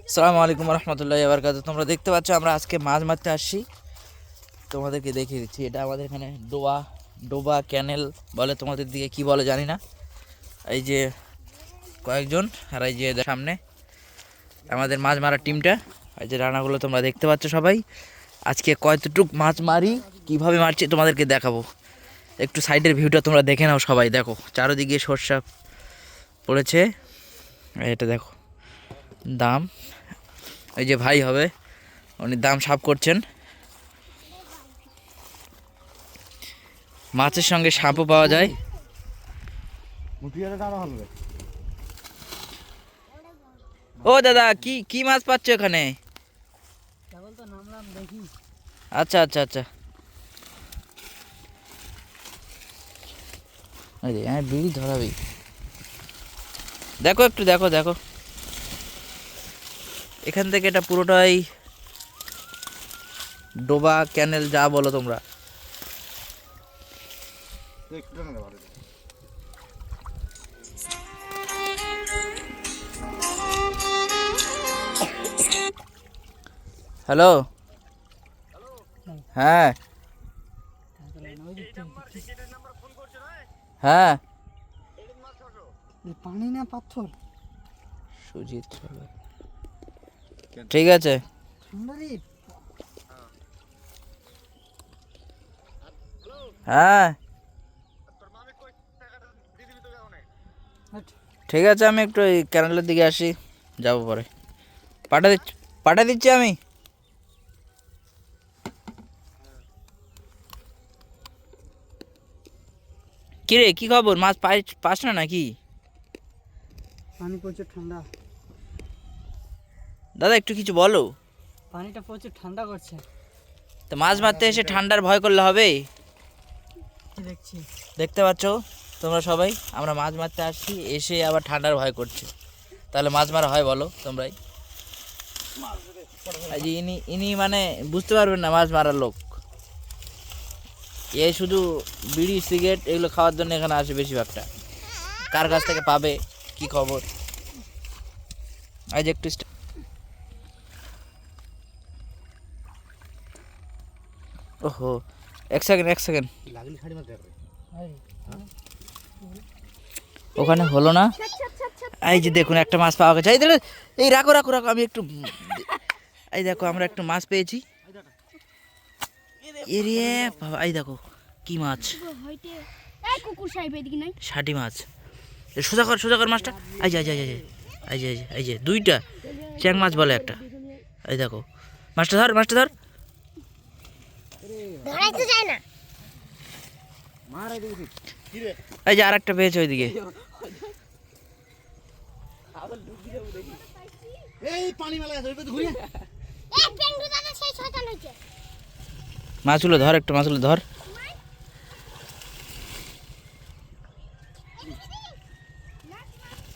আসসালামু আলাইকুম রহমতুল্লাহি ওয়া বারাকাতুহু। তোমরা দেখতে পাচ্ছ আমরা আজকে মাছ মারতে আসছি, তোমাদেরকে দেখিয়ে দিচ্ছি। এটা আমাদের এখানে ডোবা ডোবা ক্যানেল বলে, তোমাদের দিকে কি বলে জানি না। এই যে কয়েকজন, আর এই যে সামনে আমাদের মাছ মারার টিমটা, এই যে রান্নাগুলো তোমরা দেখতে পাচ্ছ সবাই। আজকে কতটুক মাছ মারি, কিভাবে মারছি তোমাদেরকে দেখাবো। একটু সাইডের ভিউটা তোমরা দেখে নাও সবাই। দেখো চারোদিকে সর্ষা পড়েছে, এটা দেখো দাম। এই যে ভাই হবে, উনি দাম সাফ করছেন। মাছের সঙ্গে সাপও পাওয়া যায়। ও দাদা, কি কি মাছ পাচ্ছ এখানে? আচ্ছা আচ্ছা আচ্ছা, হ্যাঁ বিড়ি ধরাবি। দেখো একটু দেখো দেখো, এখান থেকে এটা পুরোটাই ডোবা ক্যানেল যা বলো তোমরা। হ্যালো, হ্যাঁ হ্যাঁ, পানি না পাথর? সুজিত ঠিক আছে। হ্যাঁ ঠিক আছে, আমি একটু এই ক্যানেলের দিকে আসি, যাবো পরে। পাঠা দিচ্ছি আমি। কিরে কি খবর, মাছ পাস না নাকি? পানি প্রচুর ঠান্ডা দাদা একটু কিছু বলো। পানিটা প্রচুর ঠান্ডা করছে। তো মাছ মারতে এসে ঠান্ডার ভয় করলে হবে? দেখছি, দেখতে পাচ্ছ তোমরা সবাই, আমরা মাছ মারতে আসছি, এসে আবার ঠান্ডার ভয় করছে। তাহলে মাছ মারা হয় বলো তোমরাই? আজ ইনি ইনি মানে বুঝতে পারবেন না মাছ মারার লোক। এ শুধু বিড়ি সিগারেট এগুলো খাওয়ার জন্য এখানে আসে বেশিরভাগটা। কার কাছ থেকে পাবে কি খবর? আজ একটু ওহো, এক সেকেন্ড এক সেকেন্ড, ওখানে হলো না। এই যে দেখুন একটা মাছ পাওয়া গেছে। এই রাখো রাখো রাখো, আমি একটু, এই দেখো আমরা একটু মাছ পেয়েছি। এরে বাবা, এই দেখো কি মাছ, ষাটি মাছ। সোজা কর মাছটা। এই যে এই যে দুইটা চ্যাং মাছ বলে একটা। এই দেখো মাছটা ধর, মাছটা ধর। এই যে আর একটা পেয়েছে ওইদিকে। মাছগুলো ধর, একটু মাছগুলো ধর।